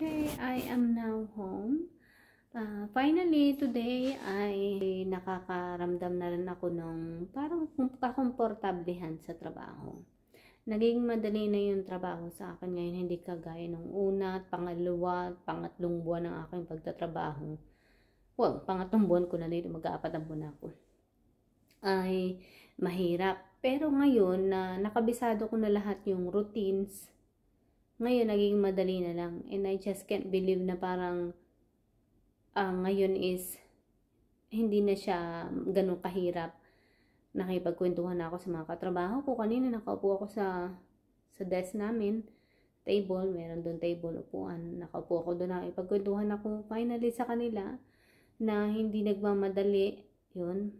Okay, I am now home. Finally, today ay nakakaramdam na rin ako ng parang kakomportablehan sa trabaho. Naging madali na yung trabaho sa akin ngayon, hindi kagaya nung una at pangalawa at pangatlong buwan ng aking pagtatrabaho. Well, pangatlong buwan ko na dito, mag-aapat na buwan ako. Ay mahirap. Pero ngayon na nakabisado ko na lahat yung routines, ngayon naging madali na lang. And I just can't believe na parang ngayon is hindi na siya ganun kahirap. Nakipagkwentuhan na ako sa mga katrabaho ko. Kanina nakaupo ako sa desk namin. Table, meron doon table, upuan. Nakaupo ako doon, nakipagkwentuhan ako finally sa kanila na hindi nagmamadali yun.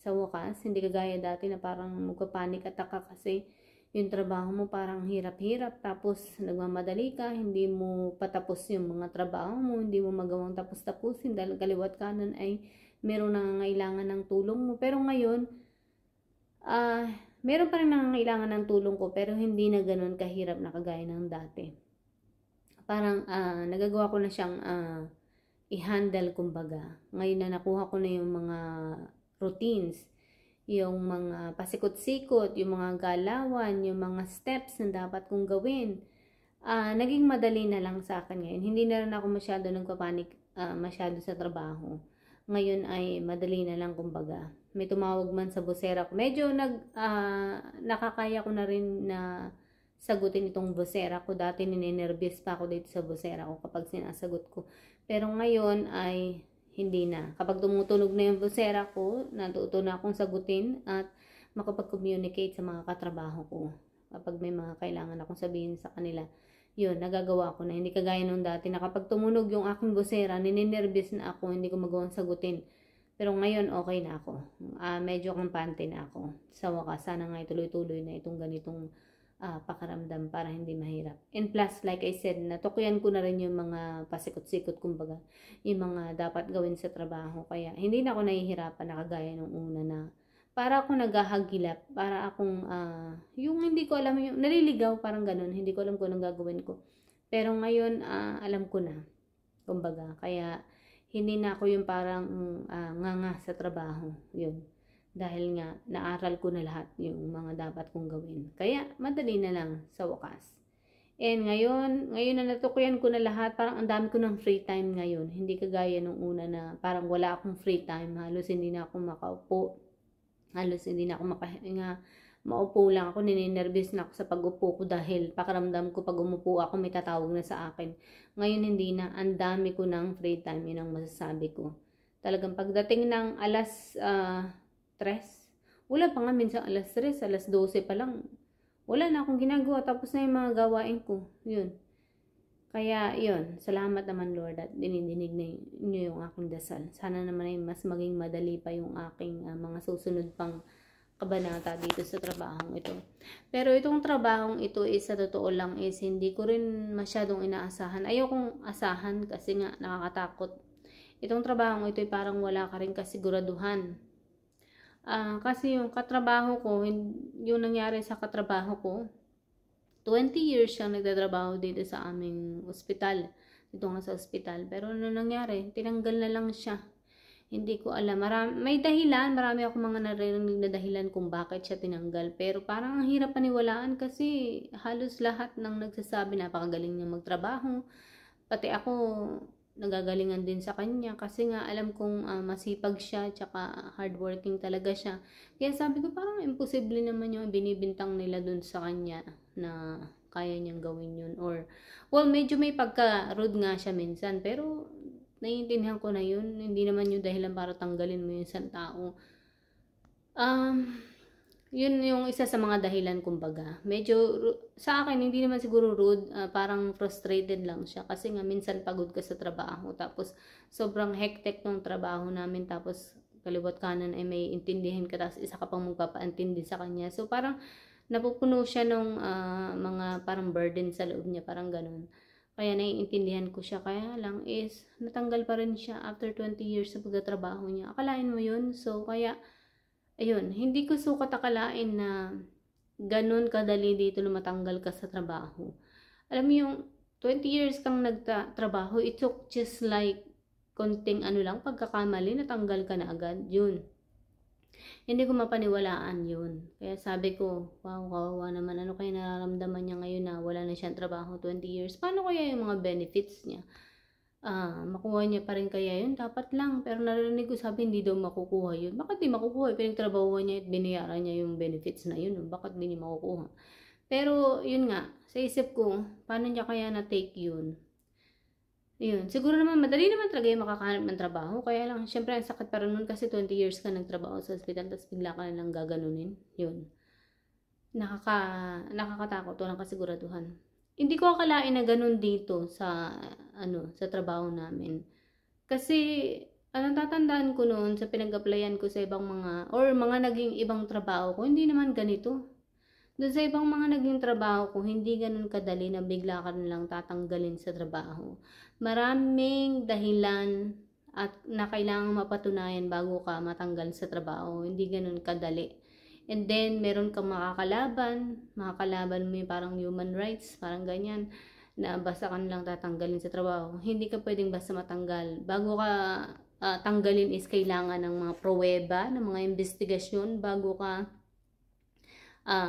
Sa wakas, hindi kagaya dati na parang magpapanik attack ka kasi yung trabaho mo parang hirap-hirap, tapos nagmamadali ka, hindi mo patapos yung mga trabaho mo, hindi mo magawang tapos-tapusin dahil kaliwat kanan ay meron nangangailangan ng tulong mo. Pero ngayon, meron pa rin nangangailangan ng tulong ko, pero hindi na ganun kahirap na kagaya ng dati. Parang nagagawa ko na siyang i-handle kumbaga. Ngayon na nakuha ko na yung mga routines, yung mga pasikot-sikot, yung mga galawan, yung mga steps na dapat kong gawin. Naging madali na lang sa akin ngayon. Hindi na rin ako masyado nagpapanik masyado sa trabaho. Ngayon ay madali na lang kumbaga. May tumawag man sa bosera ko. Medyo nakakaya ko na rin na sagutin itong bosera ko. Dati ninenervyos pa ako dito sa bosera ko kapag sinasagot ko. Pero ngayon ay hindi na. Kapag tumutunog na yung bosera ko, natuto na akong sagutin at makapag-communicate sa mga katrabaho ko. Kapag may mga kailangan akong sabihin sa kanila, yun, nagagawa ko na. Hindi kagaya nung dati na kapag tumunog yung aking bosera, ninenervyos na ako, hindi ko magawang sagutin. Pero ngayon, okay na ako. Medyo kampante na ako. Sa wakas, sana nga ituloy-tuloy na itong ganitong pakaramdam para hindi mahirap. And plus, like I said, natukuyan ko na rin yung mga pasikot-sikot kumbaga, yung mga dapat gawin sa trabaho. Kaya hindi na ako nahihirapan na kagaya nung una na para ako naghahagilap, para akong yung hindi ko alam, yung naliligaw, parang ganun, hindi ko alam kung anong gagawin ko. Pero ngayon, alam ko na, kumbaga. Kaya hindi na ako yung parang nganga sa trabaho. Yun. Dahil nga, naaral ko na lahat yung mga dapat kong gawin. Kaya, madali na lang sa wakas. And ngayon na natukuyan ko na lahat, parang ang dami ko ng free time ngayon. Hindi kagaya nung una na parang wala akong free time. Halos hindi na ako makaupo. Halos hindi na ako makahinga. Maupo lang ako, ninenervyos na ako sa pag-upo ko dahil pakiramdam ko pag umupo ako may tatawag na sa akin. Ngayon hindi na, ang dami ko ng free time, yun ang masasabi ko. Talagang pagdating ng alas 3, wala pa nga minsan alas 3, alas 12 pa lang, wala na akong ginagawa, tapos na yung mga gawain ko, yun. Kaya yun, salamat naman Lord at dinidinig niyo yung aking dasal. Sana naman ay mas maging madali pa yung aking mga susunod pang kabanata dito sa trabahong ito. Pero itong trabahong ito is sa totoo lang is hindi ko rin masyadong inaasahan. Ayokong asahan kasi nga nakakatakot. Itong trabahong ito ay parang wala ka rin kasiguraduhan. Kasi yung katrabaho ko, yung nangyari sa katrabaho ko, 20 years siyang nagtatrabaho dito sa aming ospital. Dito nga sa ospital. Pero ano nangyari? Tinanggal na lang siya. Hindi ko alam. May dahilan. Marami akong mga narinig na dahilan kung bakit siya tinanggal. Pero parang ang hirap paniwalaan kasi halos lahat ng nagsasabi napakagaling niya magtrabaho. Pati ako, nagagalingan din sa kanya kasi nga alam kong masipag siya tsaka hardworking talaga siya. Kaya sabi ko parang imposible naman yung binibintang nila dun sa kanya na kaya niyang gawin yun. Or, well, medyo may pagka-rude nga siya minsan pero naiintindihan ko na yun. Hindi naman yung dahilan para tanggalin mo yung isang tao. Yun yung isa sa mga dahilan kumbaga. Medyo sa akin hindi naman siguro rude, parang frustrated lang siya kasi nga minsan pagod ka sa trabaho tapos sobrang hectic ng trabaho namin tapos kaliwat kanan ay may intindihin ka tapos isa ka pang magpapaintindi sa kanya. So parang napupuno siya ng mga parang burden sa loob niya, parang ganun. Kaya naiintindihan ko siya, kaya lang is natanggal pa rin siya after 20 years sa pagtatrabaho niya. Akalain mo yun? So kaya ayun, hindi ko sukat akalain na ganun kadali dito na matanggal ka sa trabaho. Alam mo yung 20 years kang nagtrabaho, it took just like konting ano lang, pagkakamali, natanggal ka na agad. Yun. Hindi ko mapaniwalaan yun. Kaya sabi ko, wow, kawawa naman. Ano kaya nararamdaman niya ngayon na wala na siyang trabaho 20 years? Paano kaya yung mga benefits niya? Makuha niya pa rin kaya yun? Dapat lang. Pero narinig ko sabi, hindi daw makukuha yun. Bakit di makukuha? Pinagtrabahuan niya at binayaran niya yung benefits na yun. Bakit di niya makukuha? Pero, yun nga, sa isip ko, paano niya kaya na-take yun? Yun, siguro naman, madali naman talaga yung makakahanap ng trabaho. Kaya lang, syempre, ang sakit para nun kasi 20 years ka nagtrabaho sa hospital, tapos bigla ka na lang gaganunin. Yun. Nakakatakot, walang kasiguraduhan. Hindi ko akalain na ganun dito sa trabaho namin. Kasi, tatandaan ko noon sa pinag-applyan ko sa ibang mga naging ibang trabaho ko, hindi naman ganito. Doon sa ibang mga naging trabaho ko, hindi ganun kadali na bigla ka na lang tatanggalin sa trabaho. Maraming dahilan at na kailangang mapatunayan bago ka matanggal sa trabaho. Hindi ganun kadali. And then, meron kang makakalaban mo yung parang human rights, parang ganyan, na basta ka na lang tatanggalin sa trabaho. Hindi ka pwedeng basta matanggal. Bago ka tanggalin is kailangan ng mga pruweba, ng mga investigasyon bago ka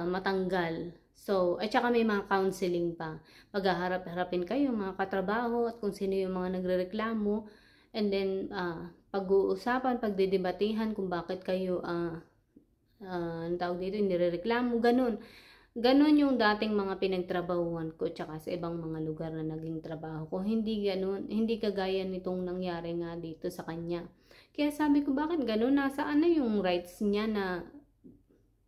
matanggal. So, at saka may mga counseling pa. Paghaharap-harapin kayo, mga katrabaho, at kung sino yung mga nagrereklamo. And then, pag-uusapan, pagdedebatihan kung bakit kayo, ang tawag dito, inirereklamo, ganun. Ganun yung dating mga pinagtrabahuan ko, tsaka sa ibang mga lugar na naging trabaho ko. Hindi ganun, hindi kagaya nitong nangyari nga dito sa kanya. Kaya sabi ko, bakit ganun? Nasaan na yung rights niya na,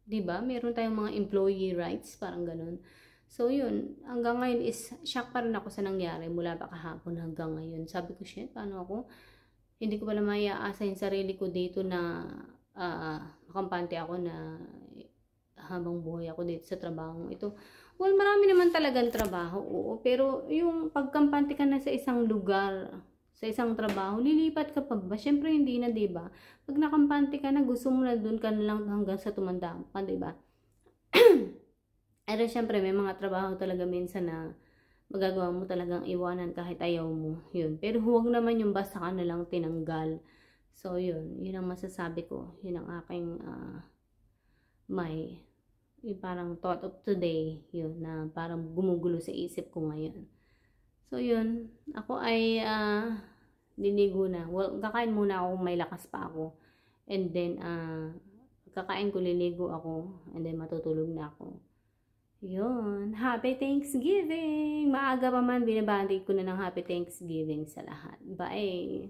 diba? Meron tayong mga employee rights, parang ganun. So, yun. Hanggang ngayon is, shock pa rin ako sa nangyari mula pa kahapon hanggang ngayon. Sabi ko, shit, paano ako? Hindi ko pala maiaasa yung sarili ko dito na makampante ako na habang buhay ako dito sa trabaho ito. Well, marami naman talagang trabaho, oo. Pero yung pagkampante ka na sa isang lugar, sa isang trabaho, lilipat ka pa ba? Syempre hindi na, 'di ba? Pag nakampante ka na, gusto mo na doon ka na lang hanggang sa tumanda ka, 'di ba? Pero syempre may mga trabaho talaga minsan na magagawa mo talagang iwanan kahit ayaw mo. 'Yun. Pero huwag naman yung basta ka na lang tinanggal. So 'yun ang masasabi ko. 'Yun ang aking yung parang thought of today, 'yun na parang gumugulo sa isip ko ngayon. So, yun. Ako ay liligo na. Well, kakain muna ako kung may lakas pa ako. And then, kakain ko, liligo ako. And then, matutulog na ako. Yun. Happy Thanksgiving! Maaga pa man, binabati ko na ng Happy Thanksgiving sa lahat. Bye!